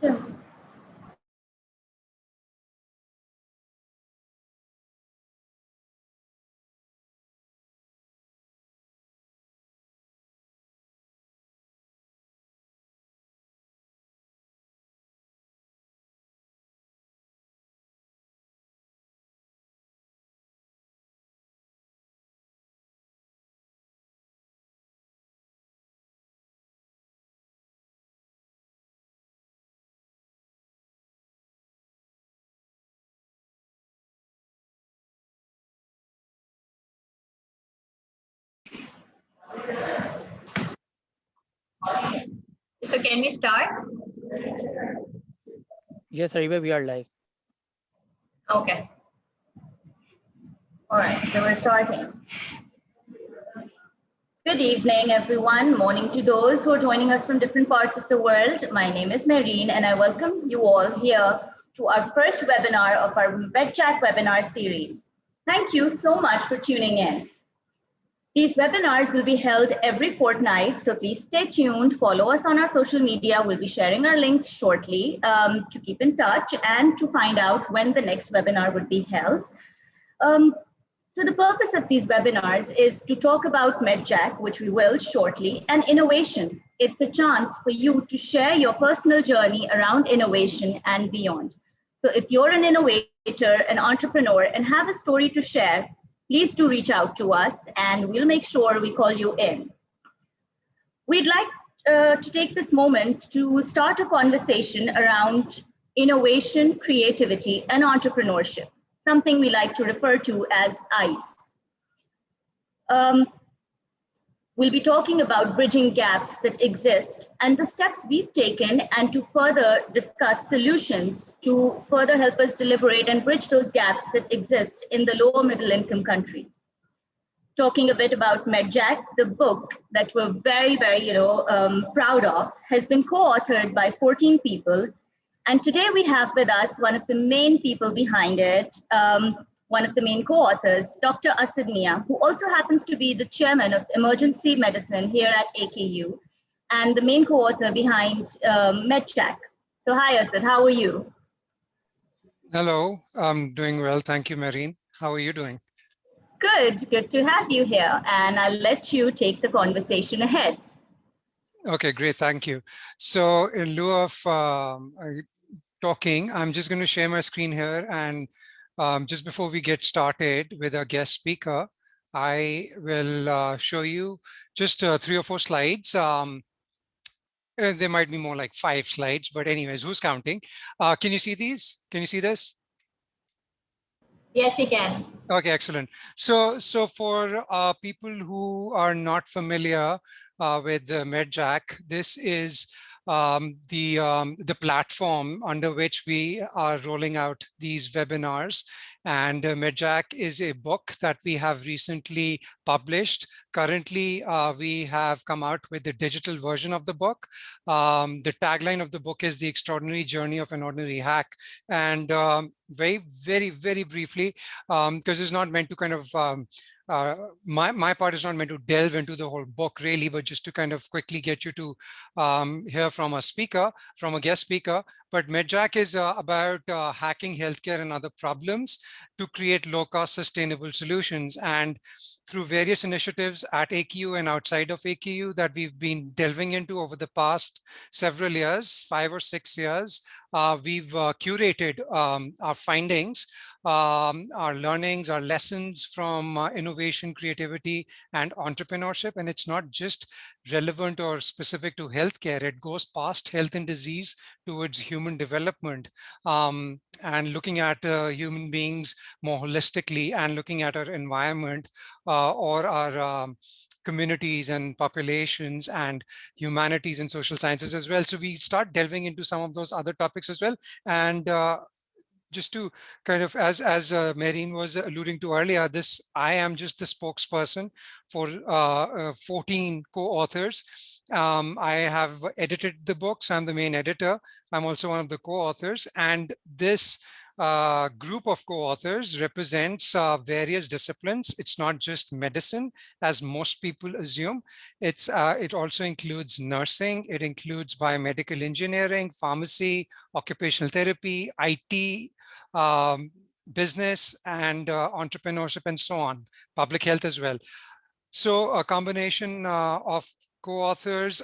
Yeah. So can we start? Yes, Ariba, we are live. Okay. All right, so we're starting. Good evening, everyone. Morning to those who are joining us from different parts of the world. My name is Marine, and I welcome you all here to our first webinar of our MEDJACK webinar series. Thank you so much for tuning in. These webinars will be held every fortnight, so please stay tuned. Follow us on our social media. We'll be sharing our links shortly to keep in touch and to find out when the next webinar would be held. So the purpose of these webinars is to talk about MEDJACK, which we will shortly, and innovation. It's a chance for you to share your personal journey around innovation and beyond. So if you're an innovator, an entrepreneur, and have a story to share, please do reach out to us and we'll make sure we call you in. We'd like to take this moment to start a conversation around innovation, creativity, and entrepreneurship, something we like to refer to as ICE. We'll be talking about bridging gaps that exist and the steps we've taken and to further discuss solutions to further help us deliberate and bridge those gaps that exist in the lower middle income countries. Talking a bit about MEDJACK, the book that we're very, very proud of has been co-authored by 14 people. And today we have with us one of the main people behind it, one of the main co-authors, Dr. Asad Mia, who also happens to be the chairman of emergency medicine here at AKU and the main co-author behind MEDJACK. So hi, Asad, how are you? Hello, I'm doing well. Thank you, Marine. How are you doing? Good to have you here. And I'll let you take the conversation ahead. Okay, great. Thank you. So in lieu of talking, I'm just going to share my screen here. And just before we get started with our guest speaker, I will show you just 3 or 4 slides. There might be more like 5 slides, but anyways, who's counting? Can you see these? Can you see this? Yes, we can. Okay, excellent. So for people who are not familiar with MEDJACK, this is the platform under which we are rolling out these webinars. And MEDJACK is a book that we have recently published. Currently, we have come out with the digital version of the book. The tagline of the book is "The Extraordinary Journey of an Ordinary Hack." And very briefly, because it's not meant to kind of my part is not meant to delve into the whole book really, but just to kind of quickly get you to hear from a guest speaker. But MEDJACK is about hacking healthcare and other problems to create low-cost sustainable solutions. And through various initiatives at AKU and outside of AKU that we've been delving into over the past several years, 5 or 6 years, we've curated our findings, our learnings, our lessons from innovation, creativity, and entrepreneurship. And it's not just relevant or specific to healthcare. It goes past health and disease towards human development, and looking at human beings more holistically and looking at our environment or our communities and populations and humanities and social sciences as well. So we start delving into some of those other topics as well. And just to kind of, as Marine was alluding to earlier, I am just the spokesperson for 14 co-authors. I have edited the book, so I'm the main editor. I'm also one of the co-authors, and this group of co-authors represents various disciplines. It's not just medicine, as most people assume. It also includes nursing. It includes biomedical engineering, pharmacy, occupational therapy, IT, um, business, and entrepreneurship, and so on, public health as well. So a combination of co-authors.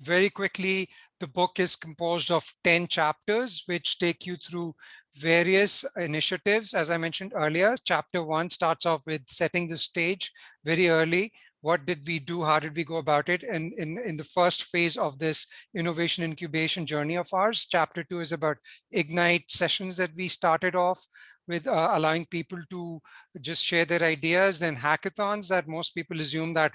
Very quickly, the book is composed of 10 chapters, which take you through various initiatives. As I mentioned earlier, chapter 1 starts off with setting the stage very early. What did we do? How did we go about it? And in the first phase of this innovation incubation journey of ours, chapter 2 is about Ignite sessions that we started off with, allowing people to just share their ideas. Then hackathons that most people assume that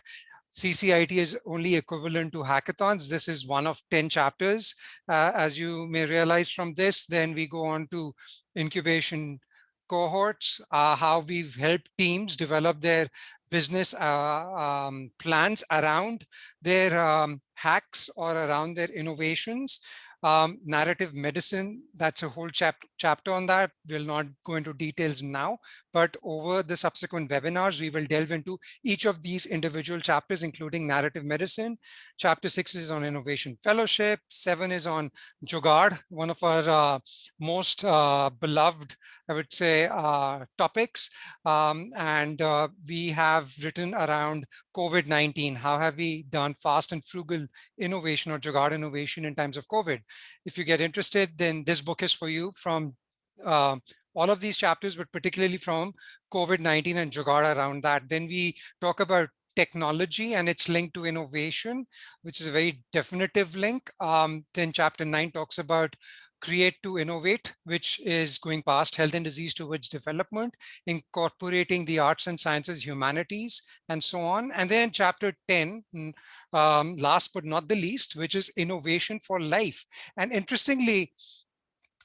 CCIT is only equivalent to hackathons. This is one of 10 chapters. As you may realize from this, then we go on to incubation cohorts, how we've helped teams develop their business plans around their hacks or around their innovations. Narrative medicine, that's a whole chapter on that. We'll not go into details now, but over the subsequent webinars, we will delve into each of these individual chapters, including narrative medicine. Chapter 6 is on innovation fellowship. 7 is on Jugaad, one of our most beloved, I would say, topics. And we have written around COVID-19. How have we done fast and frugal innovation or Jugaad innovation in times of COVID? If you get interested, then this book is for you, from all of these chapters, but particularly from COVID-19 and Jugaad around that. Then we talk about technology and its link to innovation, which is a very definitive link. Then chapter 9 talks about create to innovate, which is going past health and disease towards development, incorporating the arts and sciences, humanities, and so on. And then chapter 10, last but not the least, which is innovation for life. And interestingly,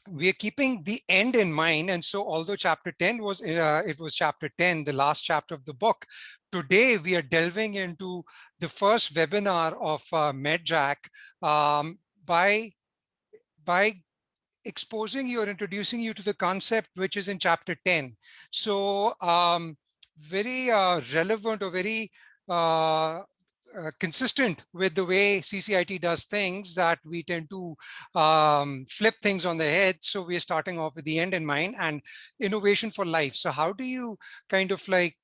we are keeping the end in mind. And so although chapter 10 was, it was chapter 10, the last chapter of the book, today we are delving into the first webinar of MEDJACK by exposing you or introducing you to the concept which is in chapter 10. So very relevant or very consistent with the way CCIT does things, that we tend to flip things on the head. So we're starting off with the end in mind and innovation for life. So how do you kind of like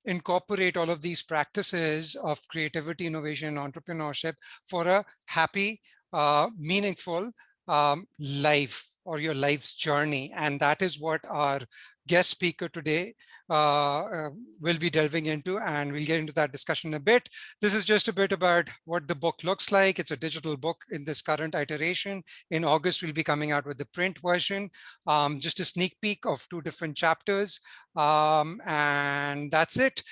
incorporate all of these practices of creativity, innovation, entrepreneurship for a happy, meaningful life or your life's journey? And that is what our guest speaker today will be delving into, and we'll get into that discussion in a bit. This is just a bit about what the book looks like. It's a digital book in this current iteration. In August, we'll be coming out with the print version. Just a sneak peek of 2 different chapters. And that's it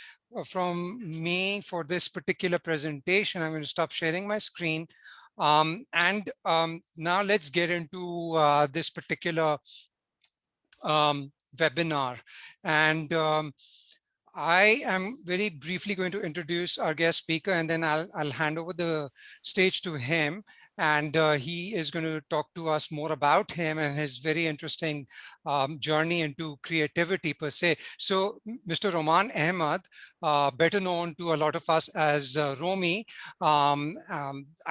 from me for this particular presentation. I'm going to stop sharing my screen. Now let's get into this particular webinar. And I am very briefly going to introduce our guest speaker, and then I'll hand over the stage to him. And he is going to talk to us more about him and his very interesting journey into creativity per se. So Mr. Roman Ahmed, better known to a lot of us as Romy. I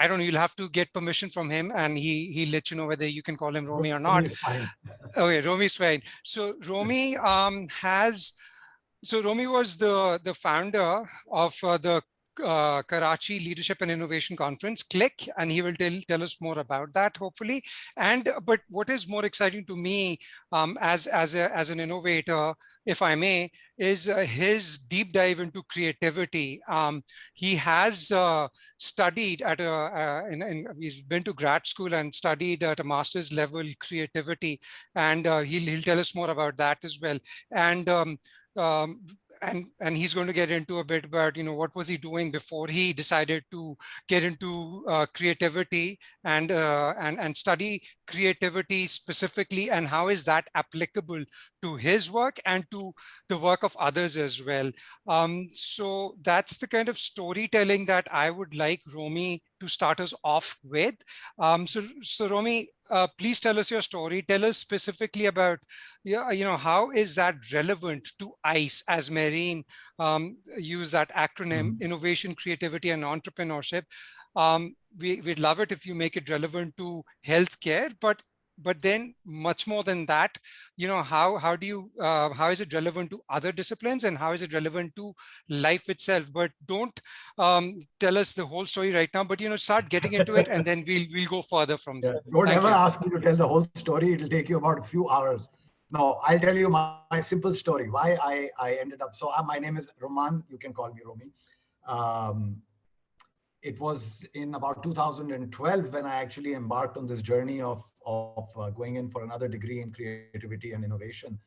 don't know, you'll have to get permission from him, and he'll let you know whether you can call him Romy or not. Romy's fine. Okay, Romy's fine. So Romy Romy was the founder of the Karachi Leadership and Innovation Conference, CLIC, and he will tell us more about that, hopefully. And but what is more exciting to me as an innovator, if I may, is his deep dive into creativity. He has studied at he's been to grad school and studied at a master's level creativity, and he'll tell us more about that as well. And and he's going to get into a bit about, what was he doing before he decided to get into creativity and study creativity specifically, and how is that applicable to his work and to the work of others as well. So that's the kind of storytelling that I would like Romy to start us off with. So Romy, please tell us your story. Tell us specifically about, how is that relevant to ICE, as Marine use that acronym, innovation, creativity, and entrepreneurship. We'd love it if you make it relevant to healthcare, but then much more than that, how is it relevant to other disciplines, and how is it relevant to life itself? But don't tell us the whole story right now, but start getting into it, and then we'll go further from there. Don't Thank ever you. ask me to tell the whole story. It'll take you about a few hours. No, I'll tell you my simple story, why I ended up. So my name is Roman. You can call me Romy. Um, it was in about 2012 when I actually embarked on this journey of going in for another degree in creativity and innovation.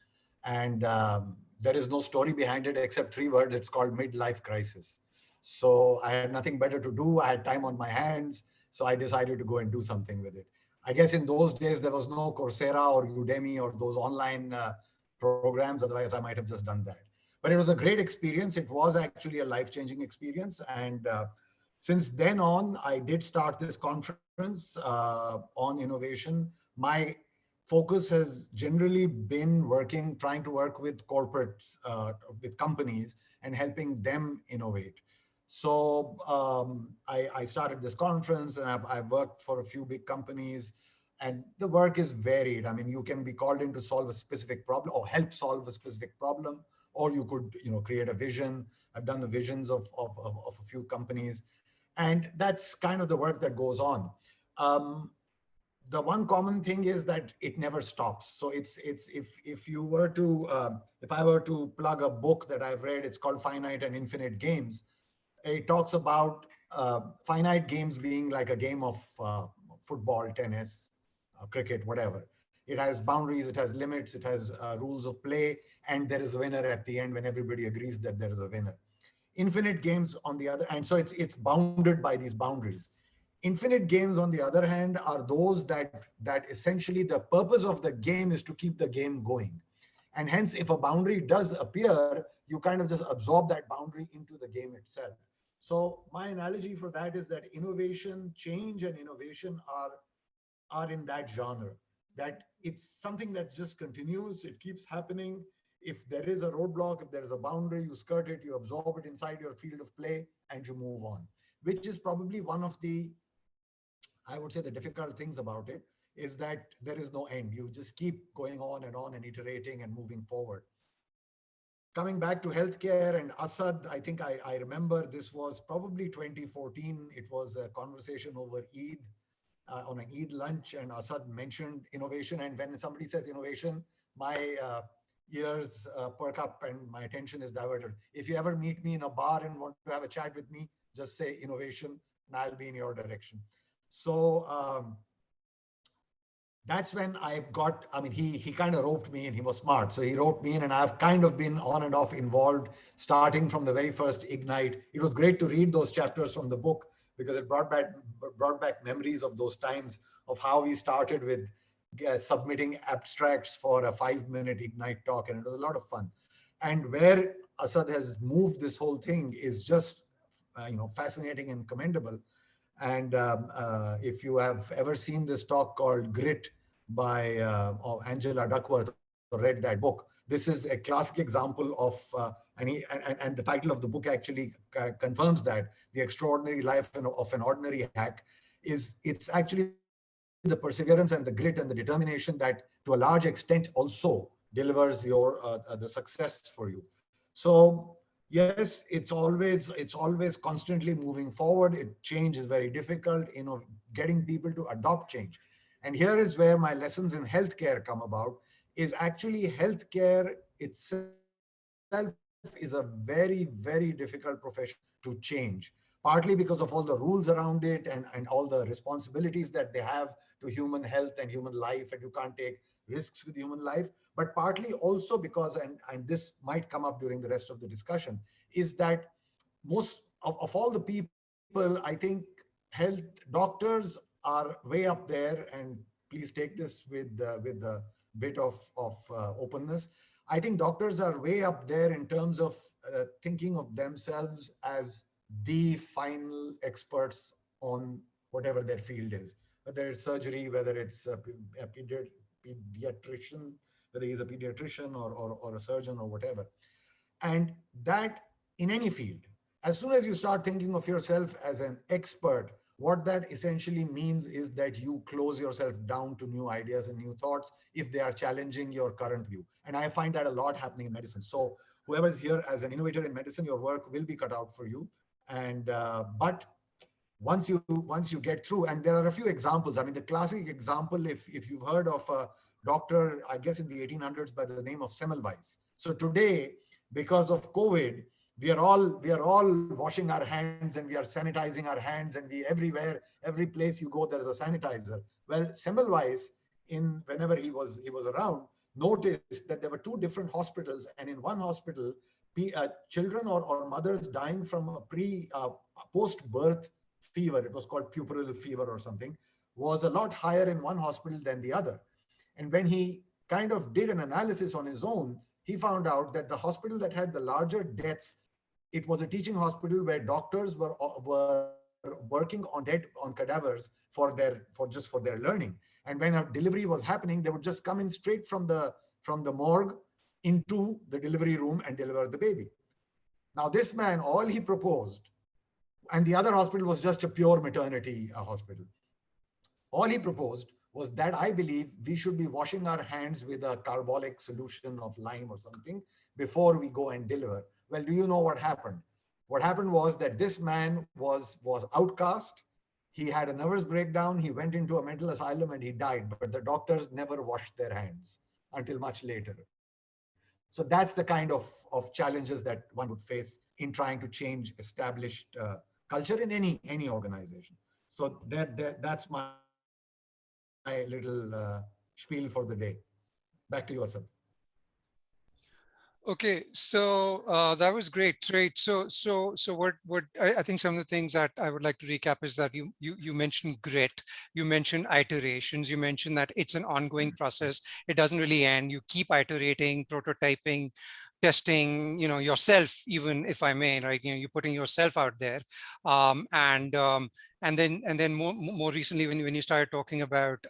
And there is no story behind it except 3 words. It's called midlife crisis. So I had nothing better to do. I had time on my hands. So I decided to go and do something with it. I guess in those days, there was no Coursera or Udemy or those online programs. Otherwise, I might have just done that. But it was a great experience. It was actually a life-changing experience. And since then on, I did start this conference on innovation. My focus has generally been trying to work with corporates, with companies, and helping them innovate. So I started this conference, and I've worked for a few big companies, and the work is varied. I mean, you can be called in to solve a specific problem or help solve a specific problem, or you could, create a vision. I've done the visions of a few companies, and that's kind of the work that goes on. The one common thing is that it never stops. So it's if you were to if I were to plug a book that I've read, it's called Finite and Infinite Games. It talks about finite games being like a game of football, tennis, cricket, whatever. It has boundaries, it has limits, it has rules of play, and there is a winner at the end when everybody agrees that there is a winner. Infinite games on the other, and so it's bounded by these boundaries. Infinite games, on the other hand, are those that essentially the purpose of the game is to keep the game going. And hence, if a boundary does appear, you kind of just absorb that boundary into the game itself. So my analogy for that is that innovation, change and innovation are in that genre, that it's something that just continues, it keeps happening. If there is a roadblock, if there is a boundary, you skirt it, you absorb it inside your field of play, and you move on, which is probably one of the, I would say, the difficult things about it is that there is no end. You just keep going on and iterating and moving forward. Coming back to healthcare and Asad, I think I remember this was probably 2014. It was a conversation over Eid, on an Eid lunch, and Asad mentioned innovation. And when somebody says innovation, my ears perk up and my attention is diverted. If you ever meet me in a bar and want to have a chat with me, just say innovation and I'll be in your direction. So that's when he kind of roped me in. He was smart. So he roped me in, and I've kind of been on and off involved starting from the very first Ignite. It was great to read those chapters from the book because it brought back memories of those times of how we started with submitting abstracts for a 5-minute Ignite talk. And it was a lot of fun. And where Asad has moved this whole thing is just, fascinating and commendable. And if you have ever seen this talk called Grit by Angela Duckworth or read that book, this is a classic example of, and the title of the book actually confirms that the extraordinary life of an ordinary hack it's actually the perseverance and the grit and the determination that to a large extent also delivers the success for you. So yes, it's always constantly moving forward. Change is very difficult, getting people to adopt change. And here is where my lessons in healthcare come about, is actually healthcare itself is a very, very difficult profession to change, partly because of all the rules around it and all the responsibilities that they have to human health and human life, and you can't take risks with human life, but partly also because, and this might come up during the rest of the discussion, is that most of all the people, I think health doctors are way up there, and please take this with the bit of openness. I think doctors are way up there in terms of thinking of themselves as the final experts on whatever their field is, whether it's surgery, whether it's a pediatrician, whether he's a pediatrician or a surgeon or whatever. And that, in any field, as soon as you start thinking of yourself as an expert, what that essentially means is that you close yourself down to new ideas and new thoughts if they are challenging your current view. And I find that a lot happening in medicine. So whoever is here as an innovator in medicine, your work will be cut out for you. And but once you get through, and there are a few examples. I mean, the classic example, if you've heard of a doctor, I guess in the 1800s, by the name of Semmelweis. So today, because of COVID, we are all washing our hands and we are sanitizing our hands, and we everywhere, every place you go, there's a sanitizer. Well, Semmelweis, in whenever he was around, noticed that there were two different hospitals, and in one hospital, children or mothers dying from a post-birth fever, it was called puerperal fever or something, was a lot higher in one hospital than the other. And when he kind of did an analysis on his own, he found out that the hospital that had the larger deaths, it was a teaching hospital where doctors were working on cadavers for their learning. And when a delivery was happening, they would just come in straight from the morgue into the delivery room and deliver the baby. Now, this man, all he proposed, and the other hospital was just a pure maternity hospital. All he proposed was that I believe we should be washing our hands with a carbolic solution of lime or something before we go and deliver. Well, do you know what happened? What happened was that this man was outcast. He had a nervous breakdown. He went into a mental asylum and he died. But the doctors never washed their hands until much later. So that's the kind of challenges that one would face in trying to change established culture in any organization. So that's my little spiel for the day. Back to you, Asad. Okay, so that was great, right? So what I think some of the things that I would like to recap is that you mentioned grit, you mentioned iterations, you mentioned that it's an ongoing process. It doesn't really end. You keep iterating, prototyping, testing, yourself, even if I may, right? You're putting yourself out there, and then more recently when you started talking about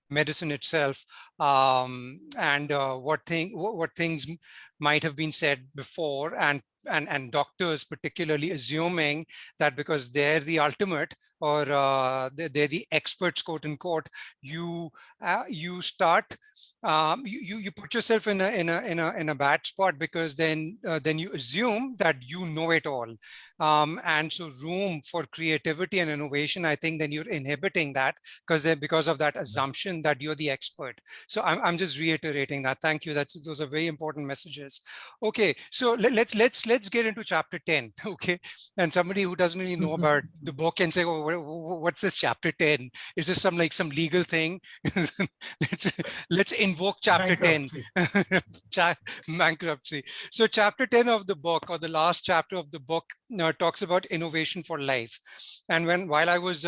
medicine itself, and what things might have been said before, and doctors particularly assuming that because they're the ultimate, or they're the experts, quote unquote, you start you put yourself in a bad spot, because then you assume that you know it all, and so room for creativity and innovation, I think then you're inhibiting that, because of that assumption that you're the expert. So I'm just reiterating that. Thank you. Those are very important messages. Okay, so let's get into chapter 10. Okay, and somebody who doesn't really know about the book can say, oh, what's this chapter 10? Is this some legal thing? let's invoke chapter 10. Bankruptcy. So chapter 10 of the book, or the last chapter of the book, talks about innovation for life. And while I was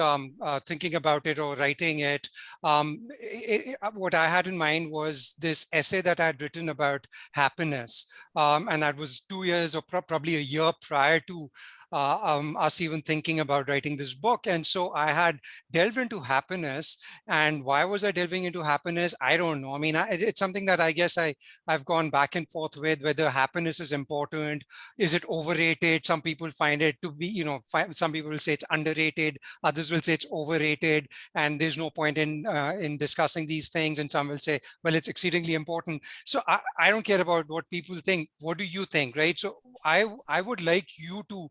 thinking about it or writing it, what I had in mind was this essay that I had written about happiness, and that was 2 years or probably a year prior to us even thinking about writing this book. And so I had delved into happiness. And why was I delving into happiness? I don't know. I mean, it's something that I guess I've gone back and forth with, whether happiness is important. Is it overrated? Some people find it to be, some people will say it's underrated. Others will say it's overrated, and there's no point in discussing these things. And some will say, well, it's exceedingly important. So I don't care about what people think. What do you think, right? So I would like you to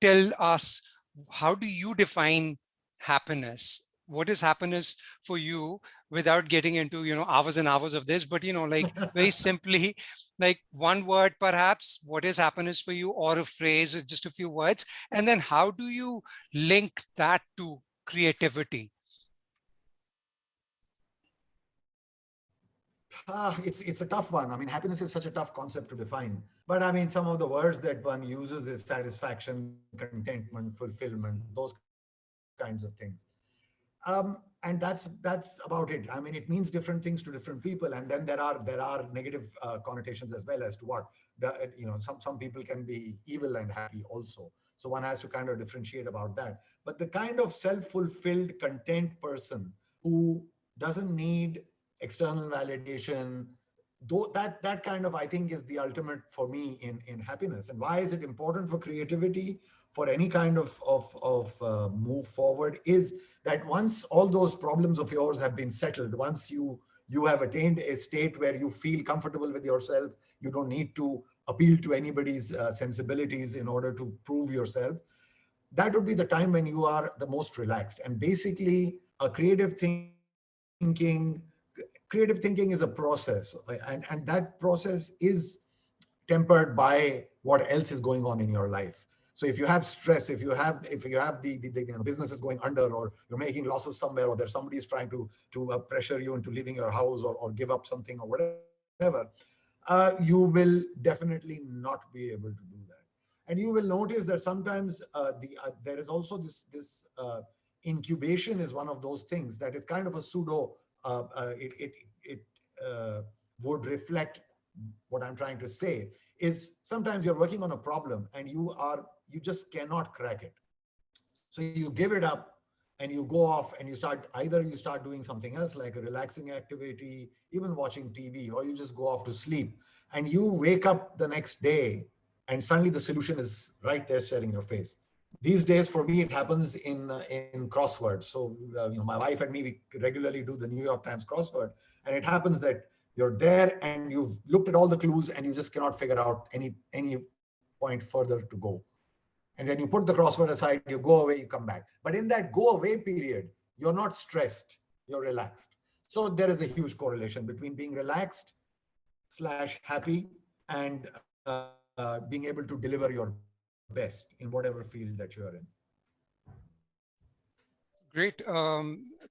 tell us, how do you define happiness? What is happiness for you, without getting into hours and hours of this, but very simply, like one word perhaps, what is happiness for you, or a phrase, or just a few words, and then how do you link that to creativity? It's a tough one. I mean, happiness is such a tough concept to define. But I mean, some of the words that one uses is satisfaction, contentment, fulfillment, those kinds of things. And that's about it. I mean, it means different things to different people, and then there are negative connotations as well as to what some people can be evil and happy also. So one has to kind of differentiate about that. But the kind of self-fulfilled, content person who doesn't need external validation, though that kind of, I think, is the ultimate for me in happiness. And why is it important for creativity, for any kind of move forward, is that once all those problems of yours have been settled, once you have attained a state where you feel comfortable with yourself, you don't need to appeal to anybody's sensibilities in order to prove yourself. That would be the time when you are the most relaxed. And basically, a creative thinking is a process, and that process is tempered by what else is going on in your life. So if you have stress, if you have the business is going under, or you're making losses somewhere, or there's somebody is trying to pressure you into leaving your house, or give up something or whatever, you will definitely not be able to do that. And you will notice that sometimes there is also this incubation is one of those things that is kind of a pseudo. It would reflect what I'm trying to say is sometimes you're working on a problem and you just cannot crack it. So you give it up and you go off and you start doing something else, like a relaxing activity, even watching TV, or you just go off to sleep, and you wake up the next day and suddenly the solution is right there staring your face. These days for me it happens in crosswords. So my wife and me, we regularly do the New York Times crossword, and it happens that you're there and you've looked at all the clues and you just cannot figure out any point further to go. And then you put the crossword aside, you go away, you come back. But in that go away period, you're not stressed, you're relaxed. So there is a huge correlation between being relaxed / happy and being able to deliver your best in whatever field that you're in. Great.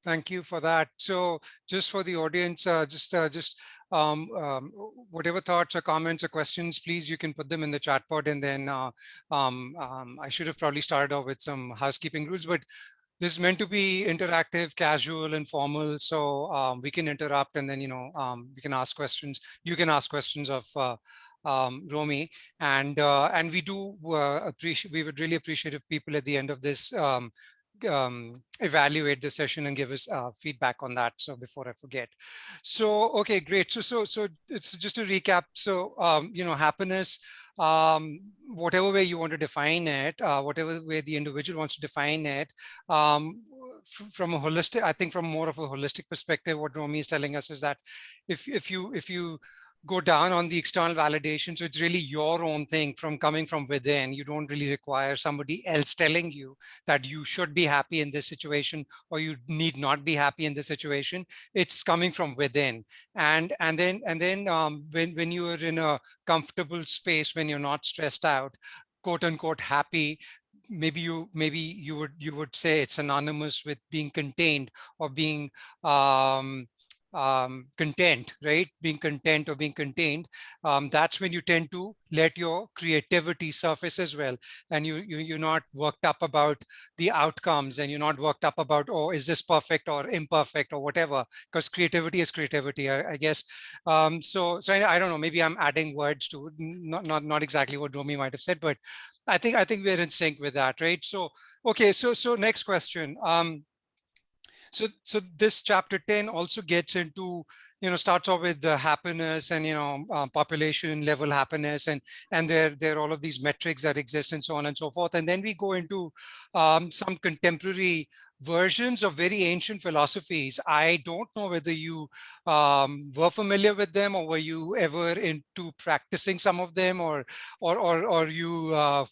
Thank you for that. So just for the audience, just whatever thoughts or comments or questions, please, you can put them in the chat pod. And then I should have probably started off with some housekeeping rules, but this is meant to be interactive, casual, and formal. So we can interrupt, and then, we can ask questions. You can ask questions of Romy, and we do appreciate. We would really appreciate if people at the end of this evaluate the session and give us feedback on that. So before I forget. So, okay, great. So it's just to recap. So, happiness, whatever way you want to define it, whatever way the individual wants to define it, from a holistic, I think from more of a holistic perspective, what Romy is telling us is that if you go down on the external validation, so it's really your own thing from coming from within. You don't really require somebody else telling you that you should be happy in this situation or you need not be happy in this situation. It's coming from within. And then when you are in a comfortable space, when you're not stressed out, quote unquote happy, maybe you would say it's synonymous with being contained or being content, right? Being content or being contained. That's when you tend to let your creativity surface as well, and you're not worked up about the outcomes, and you're not worked up about, oh, is this perfect or imperfect or whatever, because creativity is creativity, I guess. So I don't know, maybe I'm adding words to not exactly what Romy might have said, but I think we're in sync with that, right? So okay, so next question. So this chapter 10 also gets into, starts off with the happiness and, population level happiness, and there are all of these metrics that exist and so on and so forth. And then we go into some contemporary versions of very ancient philosophies. I don't know whether you were familiar with them, or were you ever into practicing some of them, or you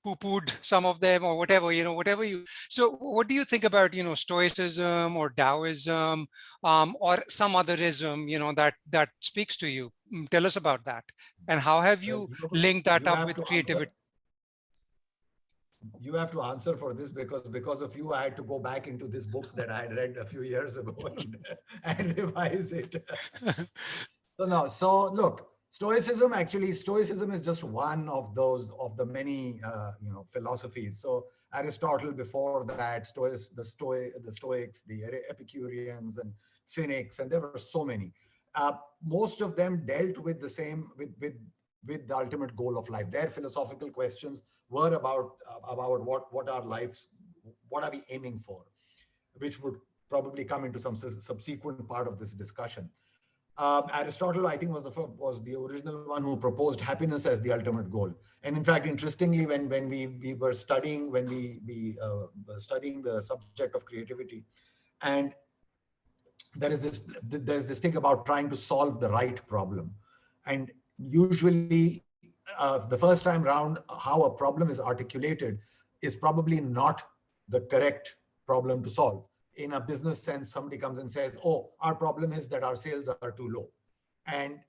poo-pooed some of them, or whatever, whatever you. So what do you think about, Stoicism or Taoism, or some otherism, that speaks to you? Tell us about that. And how have you linked that up with creativity? You have to answer for this, because of you I had to go back into this book that I had read a few years ago and revise it. So look, Stoicism is just one of the many philosophies. So Aristotle before that, the Stoics, the Epicureans and Cynics, and there were so many. Most of them dealt with the same, with the ultimate goal of life. Their philosophical questions were about what our lives, what are we aiming for, which would probably come into some subsequent part of this discussion. Aristotle, I think, was the original one who proposed happiness as the ultimate goal. And in fact, interestingly, when we were studying, were studying the subject of creativity, and there's this thing about trying to solve the right problem, and usually the first time round, how a problem is articulated is probably not the correct problem to solve. In a business sense, somebody comes and says, oh, our problem is that our sales are too low. And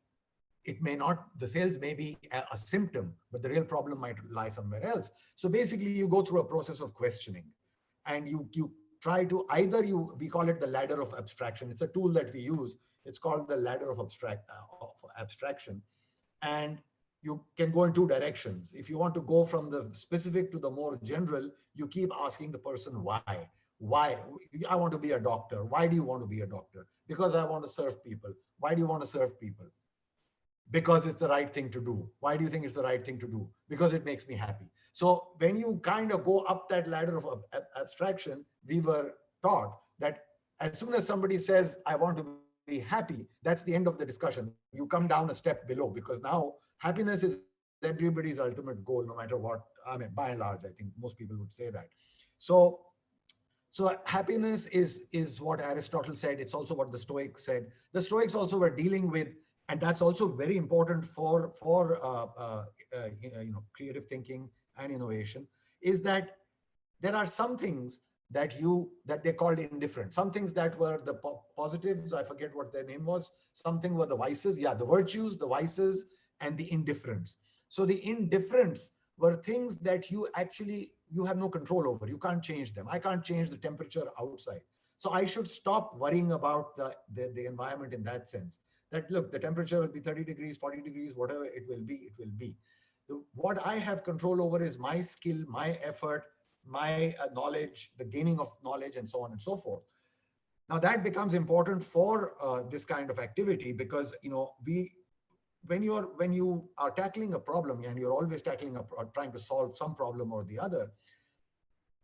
it may not, the sales may be a symptom, but the real problem might lie somewhere else. So basically you go through a process of questioning, and you try to we call it the ladder of abstraction. It's a tool that we use. It's called the ladder of abstraction. And you can go in two directions. If you want to go from the specific to the more general, you keep asking the person why. Why? I want to be a doctor. Why do you want to be a doctor? Because I want to serve people. Why do you want to serve people? Because it's the right thing to do. Why do you think it's the right thing to do? Because it makes me happy. So when you kind of go up that ladder of abstraction, we were taught that as soon as somebody says, I want to be happy, that's the end of the discussion. You come down a step below, because now happiness is everybody's ultimate goal, no matter what. I mean, by and large, I think most people would say that. So happiness is what Aristotle said. It's also what the Stoics said. The Stoics also were dealing with, and that's also very important for creative thinking and innovation, is that there are some things that they called indifferent. Some things that were the positives, I forget what their name was. Something were the vices, the virtues, the vices, and the indifference. So the indifference were things that you have no control over. You can't change them. I can't change the temperature outside. So I should stop worrying about the environment in that sense. That, look, the temperature will be 30 degrees, 40 degrees, whatever it will be, it will be. What I have control over is my skill, my effort, my knowledge, the gaining of knowledge, and so on and so forth. Now that becomes important for this kind of activity, because when you are tackling a problem, and you're always trying to solve some problem or the other,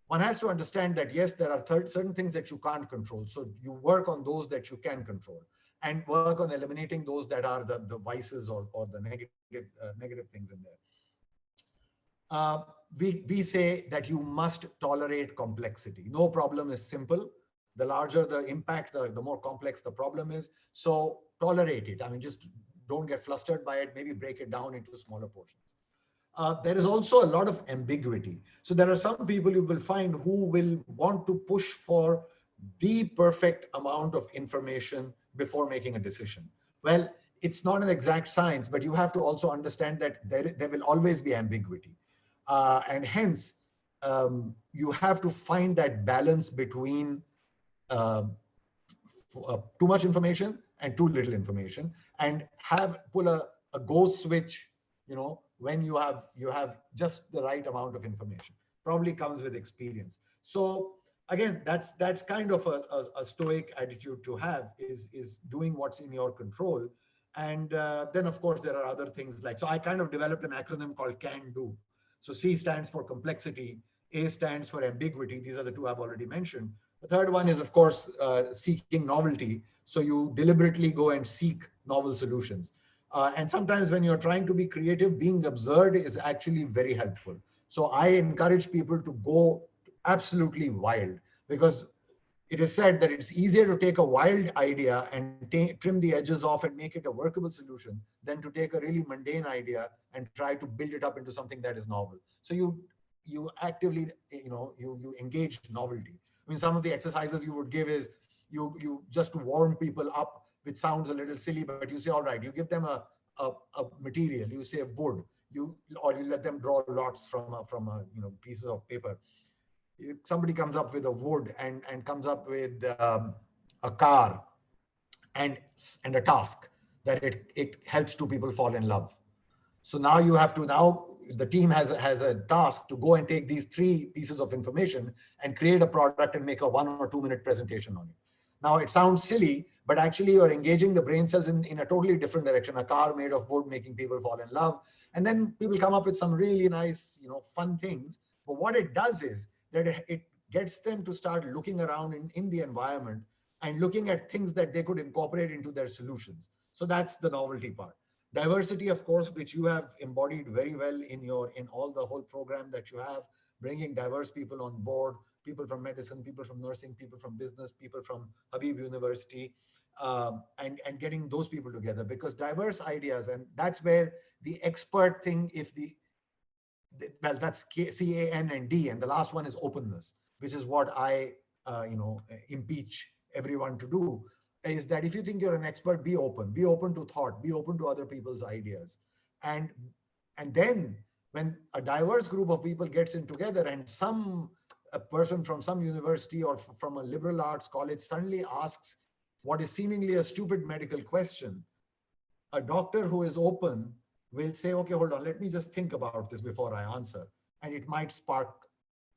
one has to understand that, yes, there are certain things that you can't control. So you work on those that you can control, and work on eliminating those that are the vices or the negative things in there. We say that you must tolerate complexity. No problem is simple. The larger the impact, the more complex the problem is. So tolerate it. I mean, just don't get flustered by it. Maybe break it down into smaller portions. There is also a lot of ambiguity. So there are some people you will find who will want to push for the perfect amount of information before making a decision. Well, it's not an exact science, but you have to also understand that there will always be ambiguity. And hence, you have to find that balance between too much information and too little information, and pull a go switch, when you have just the right amount of information. Probably comes with experience. So again, that's kind of a stoic attitude to have, is doing what's in your control. And then of course there are other things like, so I kind of developed an acronym called CAN DO. So C stands for complexity, A stands for ambiguity. These are the two I've already mentioned. The third one is, of course, seeking novelty. So you deliberately go and seek novel solutions. And sometimes when you're trying to be creative, being absurd is actually very helpful. So I encourage people to go absolutely wild, because it is said that it's easier to take a wild idea and trim the edges off and make it a workable solution than to take a really mundane idea and try to build it up into something that is novel. So you actively, you engage novelty. I mean, some of the exercises you would give is you just warm people up, which sounds a little silly, but you say, all right, you give them a material, you say wood, or you let them draw lots from pieces of paper. Somebody comes up with a wood and comes up with a car and a task that it helps two people fall in love. So now you have to, now the team has a task to go and take these 3 pieces of information and create a product and make a 1 or 2 minute presentation on it. Now it sounds silly, but actually you're engaging the brain cells in a totally different direction. A car made of wood making people fall in love. And then people come up with some really nice, fun things. But what it does is that it gets them to start looking around in the environment and looking at things that they could incorporate into their solutions. So that's the novelty part. Diversity, of course, which you have embodied very well in all the whole program that you have, bringing diverse people on board, people from medicine, people from nursing, people from business, people from Habib University, and getting those people together, because diverse ideas, and that's where the expert thing, well, that's CAN and D, and the last one is openness, which is what I, impeach everyone to do, is that if you think you're an expert, be open to thought, be open to other people's ideas. And then when a diverse group of people gets in together and a person from some university or from a liberal arts college suddenly asks what is seemingly a stupid medical question, a doctor who is open will say, okay, hold on, let me just think about this before I answer. And it might spark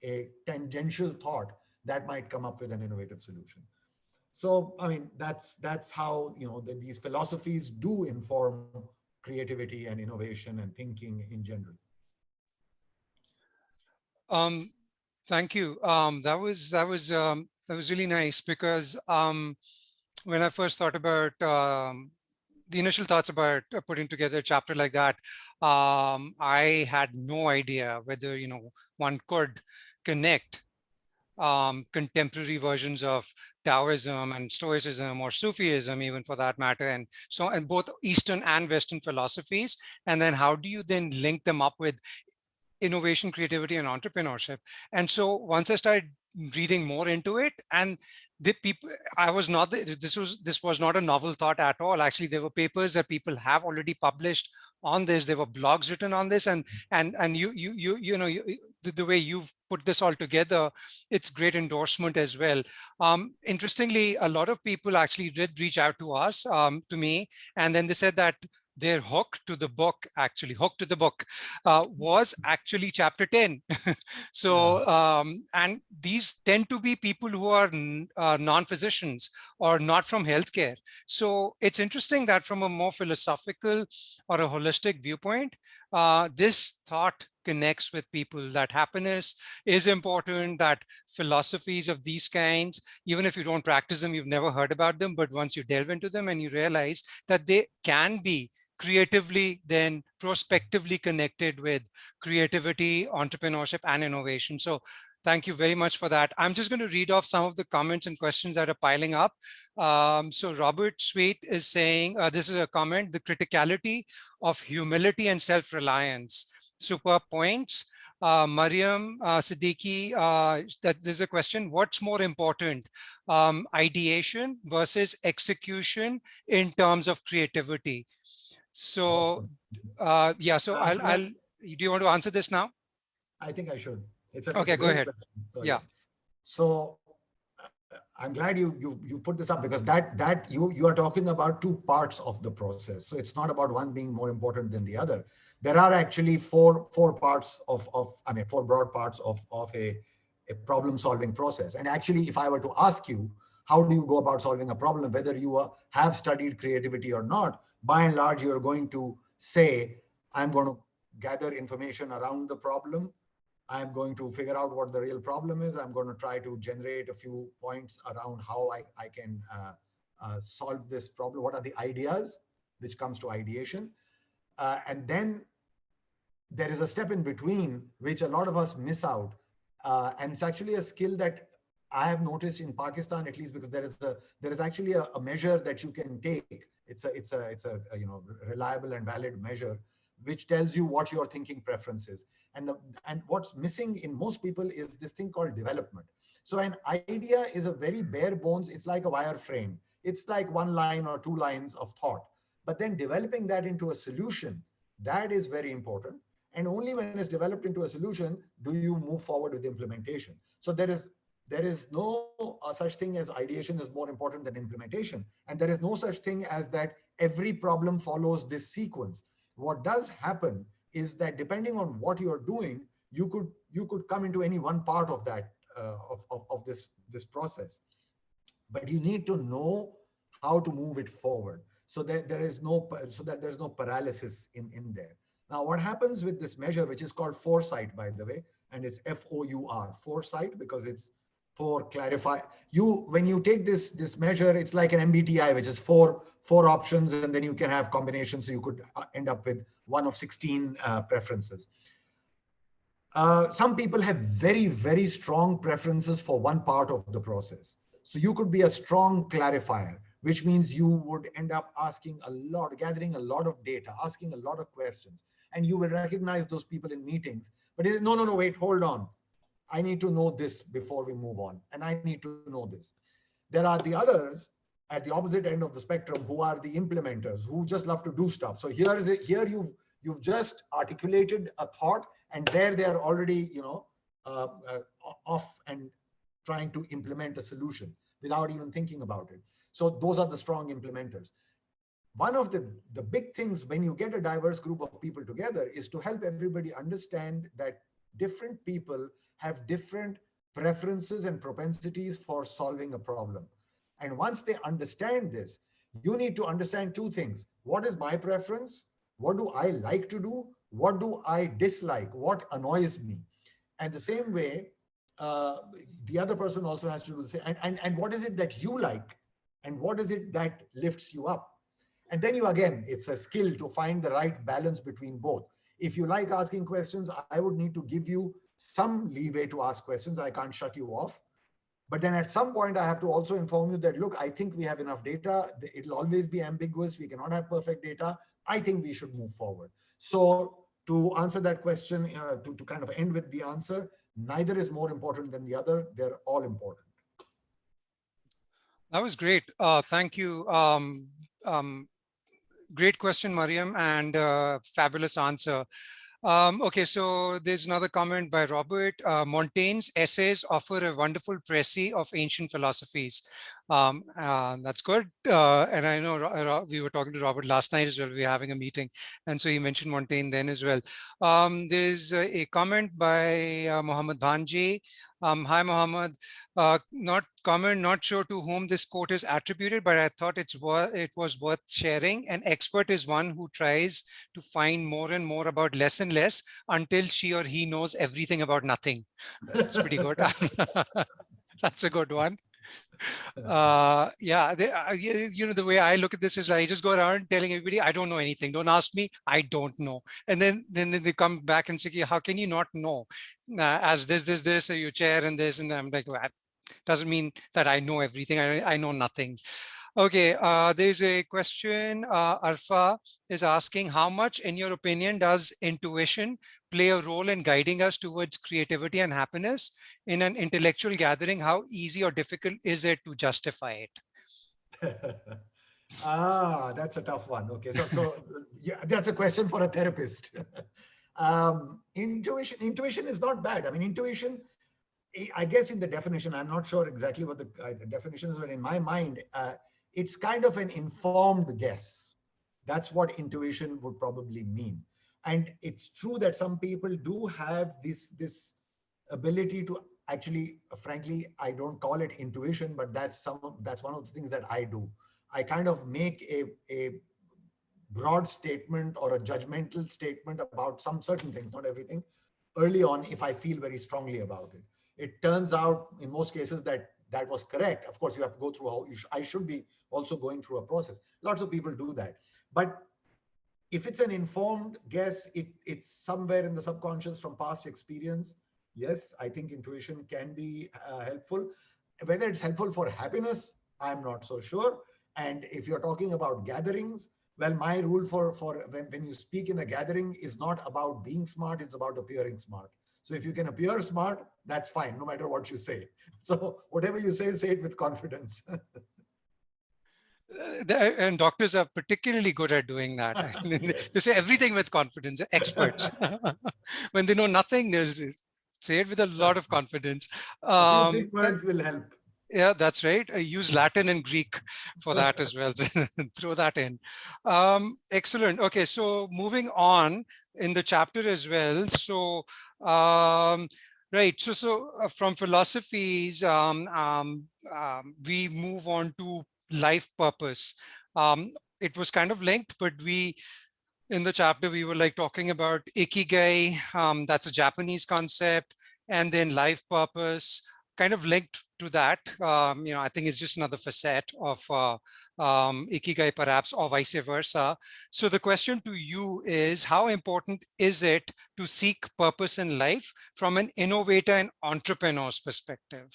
a tangential thought that might come up with an innovative solution. So, I mean, that's how, these philosophies do inform creativity and innovation and thinking in general. Thank you. That was really nice, because when I first thought about the initial thoughts about putting together a chapter like that, I had no idea whether one could connect contemporary versions of Taoism and Stoicism, or Sufism, even for that matter, and both Eastern and Western philosophies. And then how do you then link them up with innovation, creativity, and entrepreneurship? And so once I started reading more into it, and the people, this was not a novel thought at all. Actually, there were papers that people have already published on this. There were blogs written on this, and the way you've put this all together, it's great endorsement as well. Interestingly, a lot of people actually did reach out to us, to me, and then they said that their hook to the book was actually chapter 10. So, and these tend to be people who are non-physicians or not from healthcare. So it's interesting that from a more philosophical or a holistic viewpoint, this thought connects with people, that happiness is important, that philosophies of these kinds, even if you don't practice them, you've never heard about them, but once you delve into them and you realize that they can be creatively, then prospectively connected with creativity, entrepreneurship, and innovation. So thank you very much for that. I'm just going to read off some of the comments and questions that are piling up. So Robert Sweet is saying, this is a comment, the criticality of humility and self-reliance. Super points. Mariam Siddiqui, that there's a question, what's more important, ideation versus execution in terms of creativity? So, yeah, so do you want to answer this now? I think I should. It's okay, go ahead. Question. So, yeah. So I'm glad you put this up, because that you are talking about 2 parts of the process. So it's not about one being more important than the other. There are actually four parts four broad parts of a problem solving process. And actually, if I were to ask you, how do you go about solving a problem, whether you have studied creativity or not, by and large, you're going to say, I'm going to gather information around the problem. I'm going to figure out what the real problem is. I'm going to try to generate a few points around how I can solve this problem. What are the ideas, which comes to ideation. And then there is a step in between, which a lot of us miss out. And it's actually a skill that I have noticed in Pakistan, at least, because there is actually a measure that you can take. It's a reliable and valid measure, which tells you what your thinking preference is. And what's missing in most people is this thing called development. So an idea is a very bare bones, it's like a wireframe. It's like 1 line or 2 lines of thought. But then developing that into a solution, that is very important. And only when it's developed into a solution do you move forward with implementation. So there is no such thing as ideation is more important than implementation. And there is no such thing as that every problem follows this sequence. what does happen is that depending on what you're doing, you could come into any one part of that of this process, but you need to know how to move it forward so that there's no paralysis in there. Now, what happens with this measure, which is called foresight, by the way, and it's FOUR, foresight, because it's for clarify. When you take this measure, it's like an MBTI, which is four options, and then you can have combinations. So you could end up with one of 16 preferences. Some people have very, very strong preferences for one part of the process. So you could be a strong clarifier, which means you would end up asking a lot, gathering a lot of data, asking a lot of questions, and you will recognize those people in meetings. But no, wait, hold on. I need to know this before we move on, and I need to know this. There are the others at the opposite end of the spectrum who are the implementers, who just love to do stuff. So here you've just articulated a thought, and there they are already, off and trying to implement a solution without even thinking about it. So those are the strong implementers. One of the big things when you get a diverse group of people together is to help everybody understand that different people have different preferences and propensities for solving a problem. And once they understand this, you need to understand two things. What is my preference? What do I like to do? What do I dislike? What annoys me? And the same way, the other person also has to do the same. And what is it that you like? And what is it that lifts you up? And then it's a skill to find the right balance between both. If you like asking questions, I would need to give you some leeway to ask questions. I can't shut you off. But then at some point, I have to also inform you that, look, I think we have enough data. It'll always be ambiguous. We cannot have perfect data. I think we should move forward. So to answer that question, to kind of end with the answer, neither is more important than the other. They're all important. That was great. Thank you. Great question, Mariam, and fabulous answer. Okay, so there's another comment by Robert. Montaigne's essays offer a wonderful précis of ancient philosophies. That's good. And I know we were talking to Robert last night as well. We were having a meeting. And so he mentioned Montaigne then as well. There's a comment by Mohammed Bhanji. Hi, Mohammed. Not sure to whom this quote is attributed, but I thought it was worth sharing. An expert is one who tries to find more and more about less and less until she or he knows everything about nothing. That's pretty good. That's a good one. The way I look at this is I just go around telling everybody I don't know anything. Don't ask me. I don't know. And then they come back and say, how can you not know? As this, so you chair and this, and I'm like, well, that doesn't mean that I know everything. I know nothing. Okay, there's a question. Arfa is asking, how much, in your opinion, does intuition play a role in guiding us towards creativity and happiness in an intellectual gathering? How easy or difficult is it to justify it? That's a tough one. Okay, so yeah, that's a question for a therapist. Intuition is not bad. I mean, intuition, I guess in the definition, I'm not sure exactly what the definition is, but in my mind, it's kind of an informed guess. That's what intuition would probably mean. And it's true that some people do have this ability to actually, frankly, I don't call it intuition, but that's one of the things that I do. I kind of make a broad statement or a judgmental statement about some certain things, not everything, early on if I feel very strongly about it. It turns out in most cases that was correct. Of course, you have to go through I should be also going through a process. Lots of people do that. But if it's an informed guess, it's somewhere in the subconscious from past experience. Yes, I think intuition can be helpful. Whether it's helpful for happiness, I'm not so sure. And if you're talking about gatherings, well, my rule for when you speak in a gathering is not about being smart, it's about appearing smart. So if you can appear smart, that's fine, no matter what you say. So whatever you say it with confidence. And doctors are particularly good at doing that. Yes. They say everything with confidence, experts. When they know nothing, they'll say it with a lot of confidence. A few big words will help. Yeah, that's right. I use Latin and Greek for that as well. Throw that in. Excellent. Okay, so moving on in the chapter as well. So, right. So from philosophies, we move on to life purpose. Um, it was kind of linked, but in the chapter, we were like talking about ikigai. That's a Japanese concept, and then life purpose, kind of linked to that. I think it's just another facet of ikigai, perhaps, or vice versa. So the question to you is, how important is it to seek purpose in life from an innovator and entrepreneur's perspective?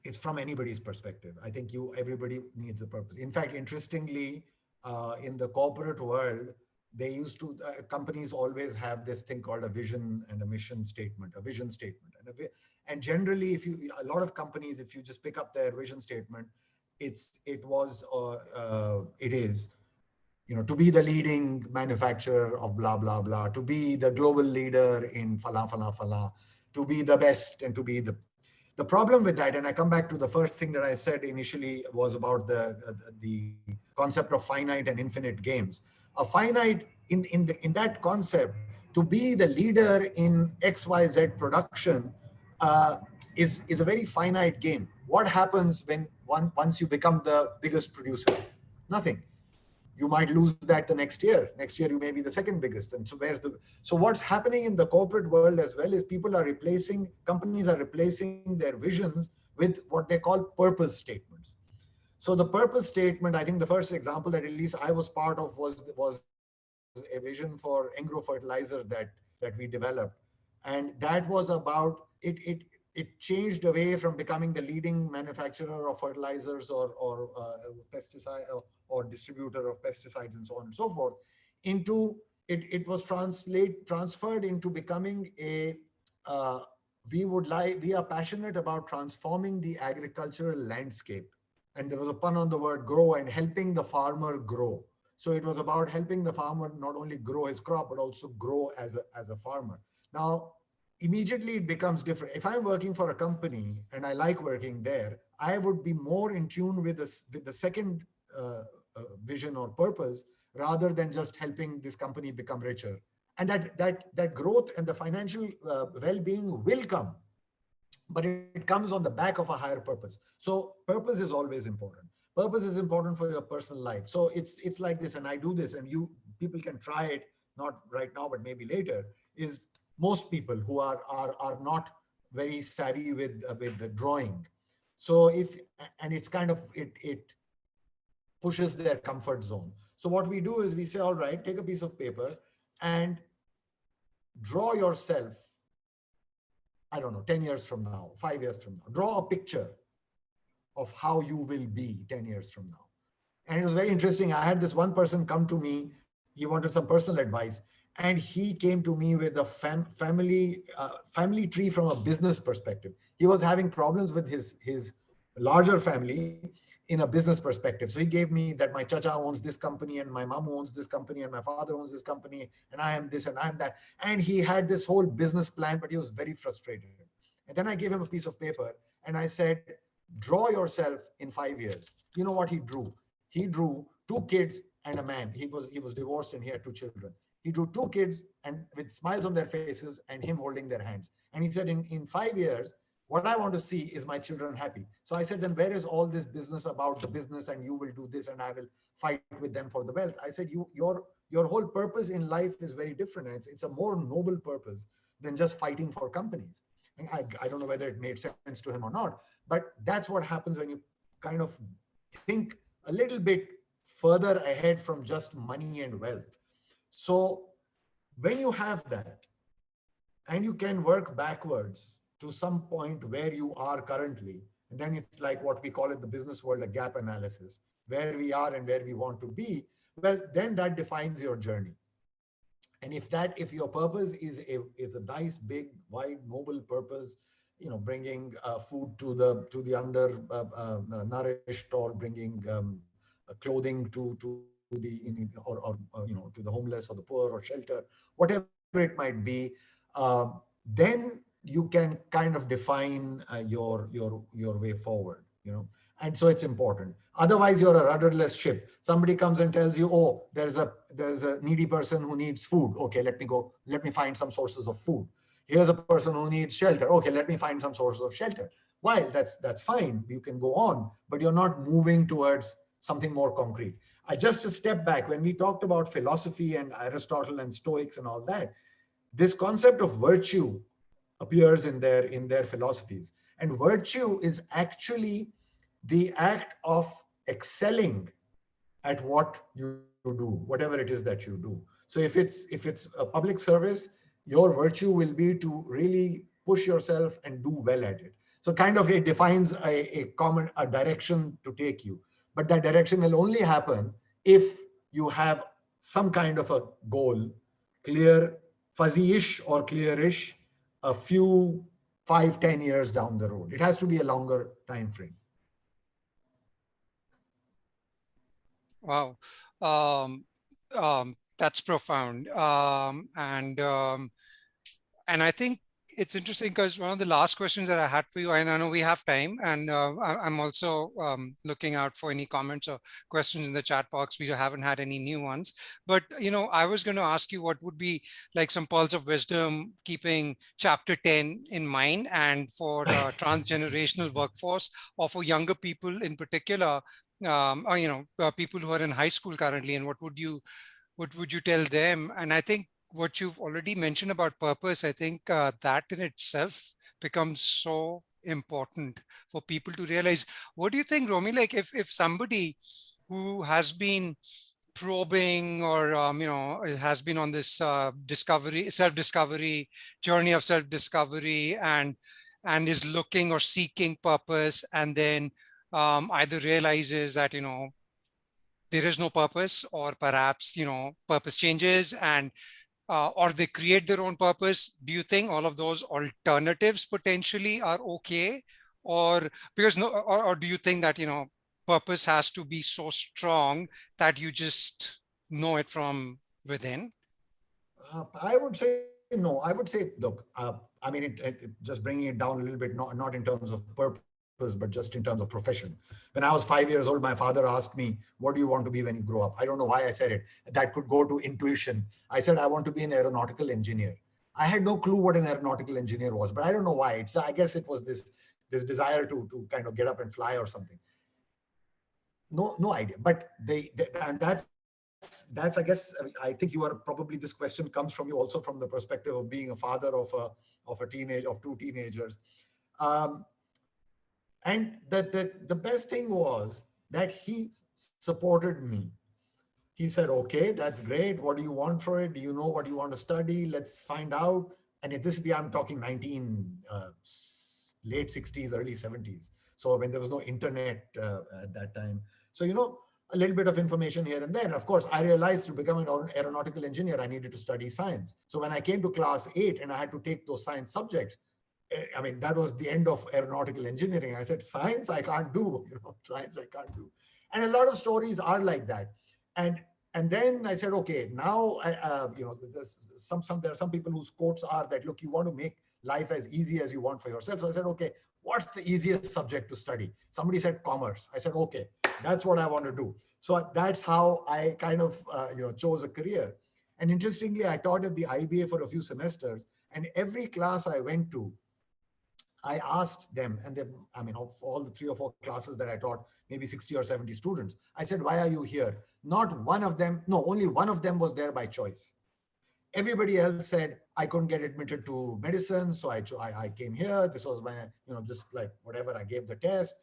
It's from anybody's perspective. I think everybody needs a purpose. In fact, interestingly, in the corporate world, they used to companies always have this thing called a vision and a mission statement, a vision statement, and generally, if you a lot of companies, if you just pick up their vision statement, it is, to be the leading manufacturer of blah blah blah, to be the global leader in fala fala fala, to be the best, and to be the problem with that, and I come back to the first thing that I said initially, was about the concept of finite and infinite games. A finite in that concept, to be the leader in XYZ production is a very finite game. What happens when once you become the biggest producer? Nothing. You might lose that the next year. Next year you may be the second biggest. And so what's happening in the corporate world as well is companies are replacing their visions with what they call purpose statements. So the purpose statement, I think the first example that at least I was part of was a vision for Engro fertilizer that we developed. And that was about it changed away from becoming the leading manufacturer of fertilizers or pesticide or distributor of pesticides and so on and so forth, into it was transferred into becoming a we are passionate about transforming the agricultural landscape. And there was a pun on the word grow, and helping the farmer grow. So it was about helping the farmer not only grow his crop, but also grow as a farmer. Now, immediately it becomes different. If I'm working for a company and I like working there, I would be more in tune with the second vision or purpose, rather than just helping this company become richer. And that growth and the financial well-being will come, but it comes on the back of a higher purpose. So purpose is always important. Purpose is important for your personal life. So it's like this, and I do this, and people can try it, not right now, but maybe later. Is most people who are not very savvy with the drawing. So it's kind of it pushes their comfort zone. So what we do is we say, all right, take a piece of paper and draw yourself, I don't know, 10 years from now, 5 years from now. Draw a picture of how you will be 10 years from now. And it was very interesting. I had this one person come to me. He wanted some personal advice. And he came to me with a family tree from a business perspective. He was having problems with his larger family in a business perspective. So he gave me that my chacha owns this company, and my mom owns this company, and my father owns this company, and I am this and I am that. And he had this whole business plan, but he was very frustrated. And then I gave him a piece of paper and I said, draw yourself in 5 years. You know what he drew? He drew 2 kids and a man. He was divorced and he had 2 children. He drew 2 kids and with smiles on their faces and him holding their hands. And he said, in 5 years, what I want to see is my children happy. So I said, then where is all this business about the business, and you will do this and I will fight with them for the wealth? I said, your whole purpose in life is very different. It's a more noble purpose than just fighting for companies. And I don't know whether it made sense to him or not, but that's what happens when you kind of think a little bit further ahead from just money and wealth. So when you have that, and you can work backwards to some point where you are currently, and then it's like what we call in the business world a gap analysis, where we are and where we want to be. Well, then that defines your journey. And if your purpose is a nice, big, wide, noble purpose, bringing food to the under nourished, or bringing clothing to the to the homeless or the poor, or shelter, whatever it might be, then you can kind of define your way forward, and so it's important. Otherwise, you're a rudderless ship. Somebody comes and tells you, oh, there's a needy person who needs food. Okay, let me find some sources of food. Here's a person who needs shelter. Okay, let me find some sources of shelter. While that's fine, you can go on, but you're not moving towards something more concrete. I just a step back, when we talked about philosophy and Aristotle and Stoics and all that, this concept of virtue appears in their philosophies. And virtue is actually the act of excelling at what you do, whatever it is that you do. So if it's a public service, your virtue will be to really push yourself and do well at it. So kind of it defines a direction to take you. But that direction will only happen if you have some kind of a goal, clear, fuzzy-ish or clearish, a few 5-10 years down the road. It has to be a longer time frame. Wow. That's profound. And I think it's interesting because one of the last questions that I had for you, and I know we have time, and I'm also looking out for any comments or questions in the chat box. We haven't had any new ones, but I was going to ask you what would be like some pearls of wisdom, keeping chapter 10 in mind, and for transgenerational workforce, or for younger people in particular, or people who are in high school currently, and what would you tell them? And I think what you've already mentioned about purpose, I think that in itself becomes so important for people to realize. What do you think, Romy? Like if somebody who has been probing or has been on this self-discovery journey of self-discovery and is looking or seeking purpose, and then either realizes that there is no purpose, or perhaps purpose changes, and or they create their own purpose. Do you think all of those alternatives potentially are okay? Or because no, or do you think that purpose has to be so strong that you just know it from within? I would say no. I would say, look, I mean, just bringing it down a little bit, not in terms of purpose, but just in terms of profession. When I was 5 years old, my father asked me, what do you want to be when you grow up? I don't know why I said it. That could go to intuition. I said, I want to be an aeronautical engineer. I had no clue what an aeronautical engineer was, but I don't know why. I guess it was this desire to kind of get up and fly or something. No idea. But and that's I guess, I think you are probably, this question comes from you also from the perspective of being a father of two teenagers. And the best thing was that he supported me. He said, okay, that's great. What do you want for it? Do you know what you want to study? Let's find out. And I'm talking late 60s, early 70s. So when there was no internet at that time. So, a little bit of information here and there. And of course, I realized to become an aeronautical engineer, I needed to study science. So when I came to class 8 and I had to take those science subjects, I mean, that was the end of aeronautical engineering. I said, science, I can't do, science, I can't do. And a lot of stories are like that. And then I said, okay, now, there are some people whose quotes are that, look, you want to make life as easy as you want for yourself. So I said, okay, what's the easiest subject to study? Somebody said commerce. I said, okay, that's what I want to do. So that's how I kind of, chose a career. And interestingly, I taught at the IBA for a few semesters, and every class I went to, I asked them, and of all the 3 or 4 classes that I taught, maybe 60 or 70 students, I said, why are you here? Only one of them was there by choice. Everybody else said, I couldn't get admitted to medicine, so I came here. This was my, just like whatever, I gave the test.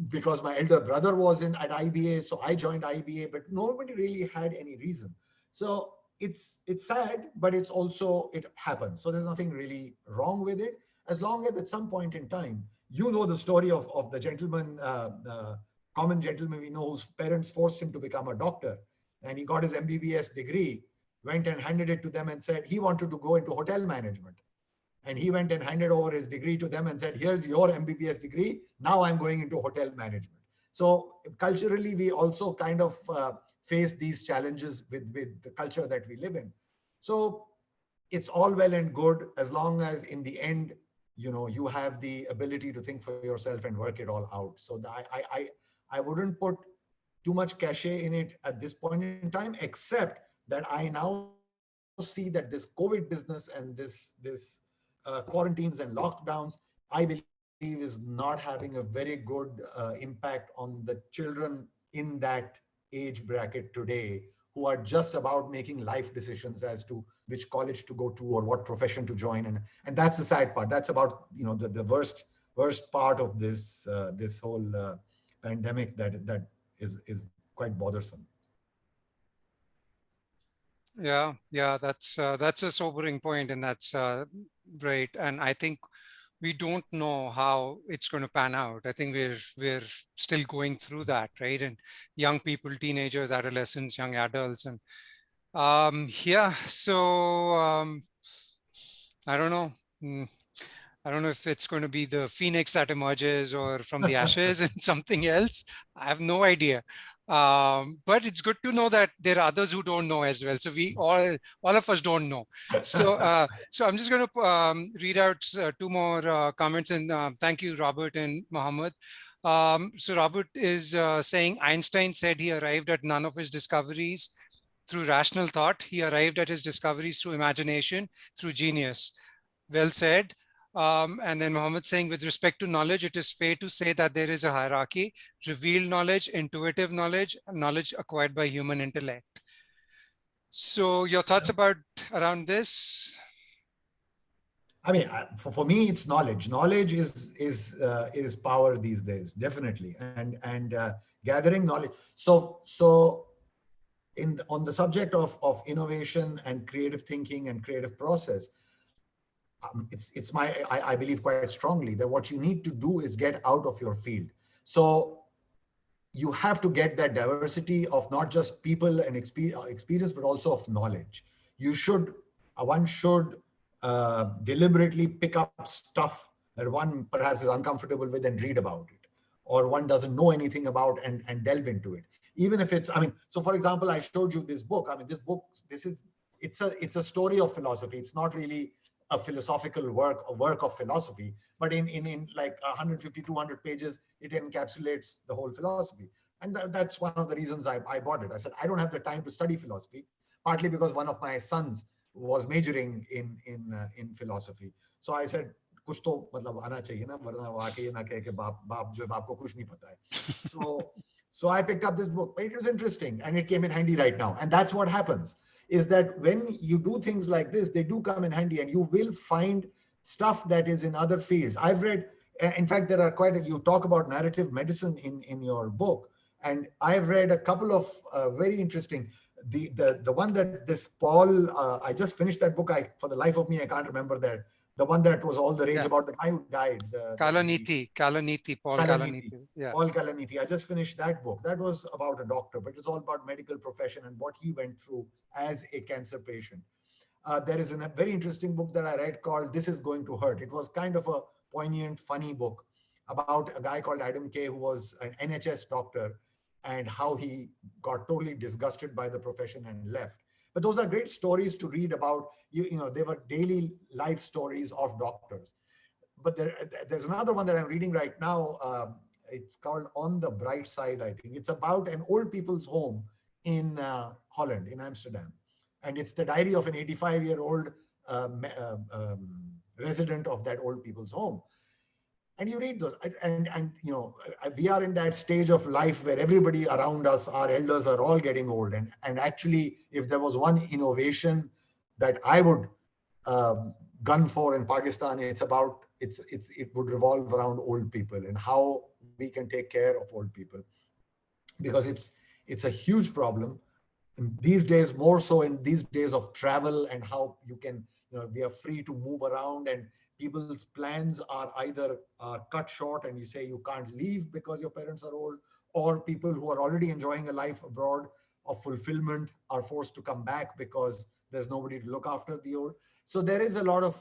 Because my elder brother was at IBA, so I joined IBA, but nobody really had any reason. So it's sad, but it happens. So there's nothing really wrong with it, as long as at some point in time, the story of the gentleman, common gentleman we know, whose parents forced him to become a doctor, and he got his MBBS degree, went and handed it to them and said he wanted to go into hotel management. And he went and handed over his degree to them and said, here's your MBBS degree. Now I'm going into hotel management. So culturally, we also kind of face these challenges with the culture that we live in. So it's all well and good as long as in the end, you have the ability to think for yourself and work it all out. So I wouldn't put too much cachet in it at this point in time, except that I now see that this COVID business and this quarantines and lockdowns, I believe is not having a very good impact on the children in that age bracket today, who are just about making life decisions as to which college to go to or what profession to join. And that's the sad part. That's about, the worst part of this whole pandemic, that is quite bothersome. Yeah, that's a sobering point, and that's right. And I think we don't know how it's going to pan out. I think we're still going through that, right? And young people, teenagers, adolescents, young adults, and yeah. So I don't know. I don't know if it's going to be the phoenix that emerges or from the ashes and something else. I have no idea. But it's good to know that there are others who don't know as well. So we all of us don't know. So I'm just going to read out two more comments, and thank you, Robert and Mohammed. So Robert is saying Einstein said he arrived at none of his discoveries through rational thought. He arrived at his discoveries through imagination, through genius. Well said. And then Mohammed saying, with respect to knowledge, it is fair to say that there is a hierarchy: revealed knowledge, intuitive knowledge, knowledge acquired by human intellect. So your thoughts about around this? I mean, for me, it's knowledge. Knowledge is power these days, definitely, and gathering knowledge. So on the subject of innovation and creative thinking and creative process, I believe quite strongly that what you need to do is get out of your field. So you have to get that diversity of not just people and experience, but also of knowledge. One should deliberately pick up stuff that one perhaps is uncomfortable with and read about it, or one doesn't know anything about, and delve into it. Even if it's, so for example, I showed you this book. It's a story of philosophy. It's not really a philosophical work, a work of philosophy, but in like 150, 200 pages, it encapsulates the whole philosophy. And that's one of the reasons I bought it. I said, I don't have the time to study philosophy, partly because one of my sons was majoring in philosophy. So I said, कुछ तो मतलब आना चाहिए ना, वरना वो आके ये ना कहे कि बाप जो है, बाप को कुछ नहीं पता है. So I picked up this book. It was interesting, and it came in handy right now. And that's what happens, is that when you do things like this, they do come in handy, and you will find stuff that is in other fields. I've read, in fact, there are you talk about narrative medicine in your book, and I've read a couple of very interesting. The one that this Paul, I just finished that book. For the life of me, I can't remember that. The one that was all the rage about the guy who died. Kalanithi, Paul Kalanithi. Yeah. Paul Kalanithi. I just finished that book. That was about a doctor, but it's all about medical profession and what he went through as a cancer patient. There is a very interesting book that I read called This Is Going to Hurt. It was kind of a poignant, funny book about a guy called Adam Kay, who was an NHS doctor, and how he got totally disgusted by the profession and left. But those are great stories to read about. They were daily life stories of doctors. But there's another one that I'm reading right now. It's called On the Bright Side, I think. It's about an old people's home in Holland, in Amsterdam. And it's the diary of an 85-year-old resident of that old people's home. And you read those, and we are in that stage of life where everybody around us, our elders, are all getting old. And actually, if there was one innovation that I would gun for in Pakistan, it would revolve around old people and how we can take care of old people, because it's a huge problem in these days, more so in these days of travel, and how you can, we are free to move around, and people's plans are either cut short and you say you can't leave because your parents are old, or people who are already enjoying a life abroad of fulfillment are forced to come back because there's nobody to look after the old. So there is a lot of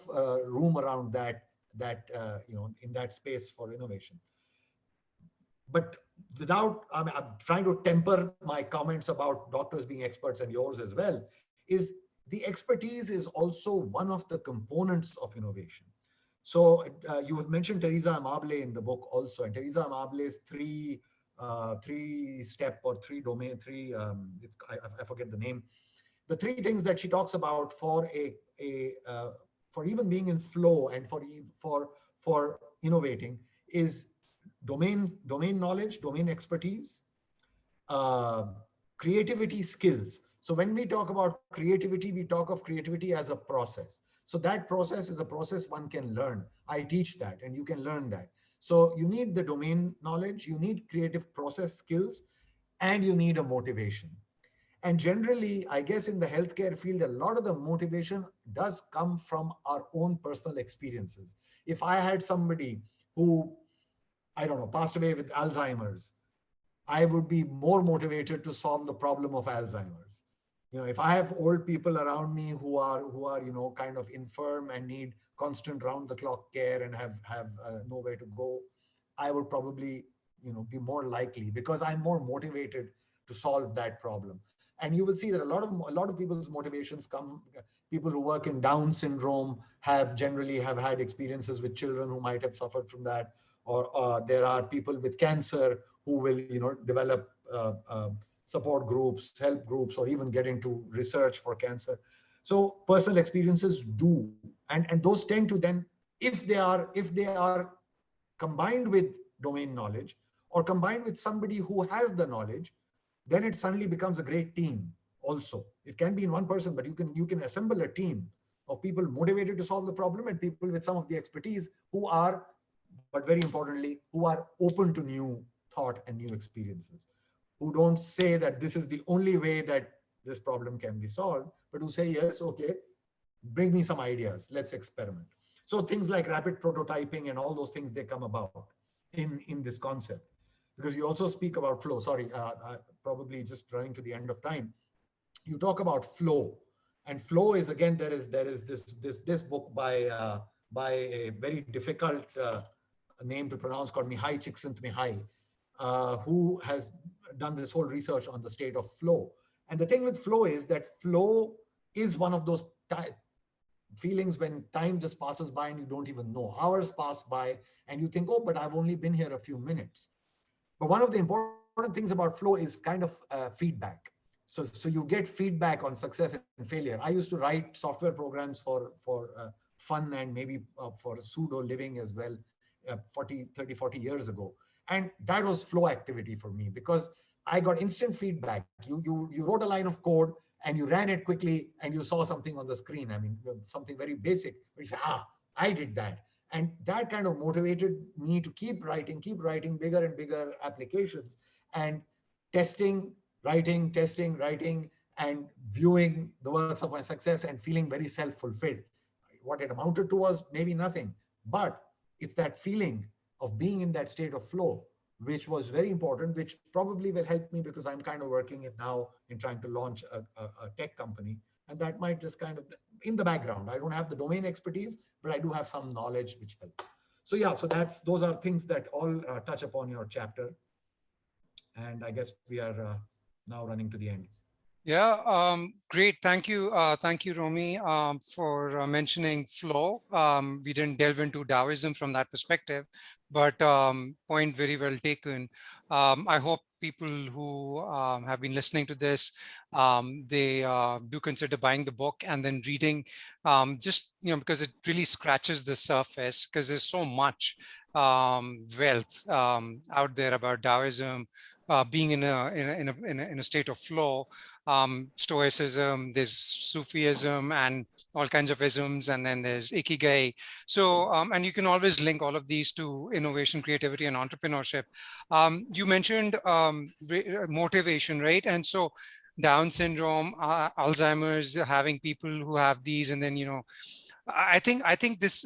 room around that in that space for innovation. But I'm trying to temper my comments about doctors being experts, and yours as well, is the expertise is also one of the components of innovation. So you have mentioned Teresa Amable in the book also, and Teresa Amable's three step or three domain, I forget the name. The three things that she talks about for even being in flow and for innovating is domain knowledge, domain expertise, uh, creativity, skills. So when we talk about creativity, we talk of creativity as a process. So that process is a process one can learn. I teach that and you can learn that. So you need the domain knowledge, you need creative process skills, and you need a motivation. And generally, I guess in the healthcare field, a lot of the motivation does come from our own personal experiences. If I had somebody who, I don't know, passed away with Alzheimer's, I would be more motivated to solve the problem of Alzheimer's. If I have old people around me who are kind of infirm and need constant round the clock care and have nowhere to go, I would probably be more likely, because I'm more motivated to solve that problem. And you will see that a lot of people's motivations come. People who work in Down syndrome generally have had experiences with children who might have suffered from that, or there are people with cancer who will develop support groups, help groups, or even get into research for cancer. So personal experiences do, and those tend to then, if they are combined with domain knowledge or combined with somebody who has the knowledge, then it suddenly becomes a great team. Also, it can be in one person, but you can assemble a team of people motivated to solve the problem and people with some of the expertise who are, but very importantly, who are open to new thought and new experiences, who don't say that this is the only way that this problem can be solved, but who say, yes, okay, bring me some ideas, let's experiment. So things like rapid prototyping and all those things, they come about in this concept. Because you also speak about flow. Sorry, probably just running to the end of time. You talk about flow, and flow is, again, there is this book by a very difficult name to pronounce called Mihai Csikszentmihalyi, who has done this whole research on the state of flow. And the thing with flow is that flow is one of those feelings when time just passes by and you don't even know. Hours pass by and you think, oh, but I've only been here a few minutes. But one of the important things about flow is kind of feedback. So you get feedback on success and failure. I used to write software programs for fun and maybe for pseudo living as well, 40 years ago. And that was flow activity for me, because I got instant feedback. You wrote a line of code and you ran it quickly and you saw something on the screen. I mean, something very basic. But you say, I did that. And that kind of motivated me to keep writing bigger and bigger applications, and testing, writing, and viewing the works of my success and feeling very self-fulfilled. What it amounted to was maybe nothing, but it's that feeling of being in that state of flow, which was very important, which probably will help me, because I'm kind of working it now in trying to launch a tech company. And that might just kind of, in the background, I don't have the domain expertise, but I do have some knowledge which helps. So yeah, so those are things that all touch upon your chapter. And I guess we are now running to the end. Yeah, great. Thank you, Romy, for mentioning flow. We didn't delve into Taoism from that perspective, but point very well taken. I hope people who have been listening to this, they do consider buying the book and then reading, just because it really scratches the surface, because there's so much wealth out there about Taoism, being in a state of flow. Stoicism, there's Sufism and all kinds of isms, and then there's Ikigai. So, and you can always link all of these to innovation, creativity, and entrepreneurship. You mentioned motivation, right? And so Down syndrome, Alzheimer's, having people who have these, and then, I think this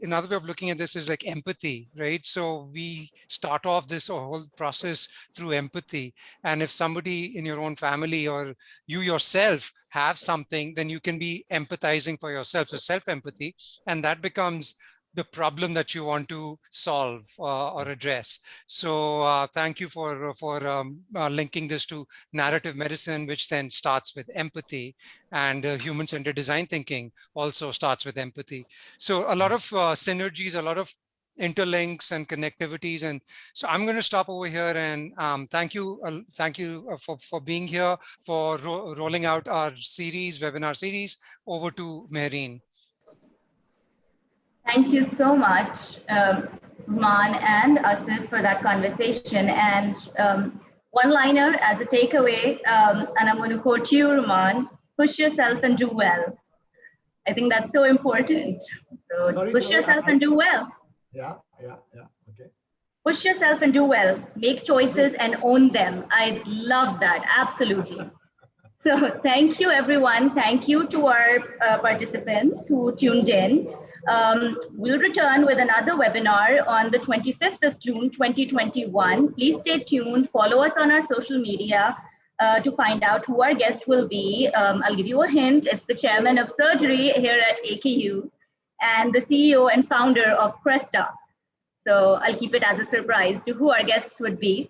another way of looking at this is like empathy, right? So we start off this whole process through empathy, and if somebody in your own family or you yourself have something, then you can be empathizing for yourself, so self-empathy, and that becomes the problem that you want to solve or address. So thank you for linking this to narrative medicine, which then starts with empathy, and human-centered design thinking also starts with empathy. So a lot of synergies, a lot of interlinks and connectivities. And so I'm going to stop over here and thank you for being here, for rolling out our webinar series. Over to Mehreen. Thank you so much, Man and Asis, for that conversation. And one-liner as a takeaway, and I'm going to quote you, Roman: push yourself and do well. I think that's so important. So push yourself and do well. Yeah. Okay. Push yourself and do well. Make choices and own them. I love that. Absolutely. So thank you, everyone. Thank you to our participants who tuned in. We'll return with another webinar on the 25th of June, 2021. Please stay tuned. Follow us on our social media to find out who our guest will be. I'll give you a hint. It's the chairman of surgery here at AKU and the CEO and founder of Cresta. So I'll keep it as a surprise to who our guests would be.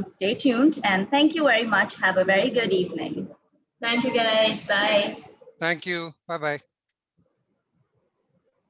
Stay tuned, and thank you very much. Have a very good evening. Thank you, guys. Bye. Thank you. Bye-bye.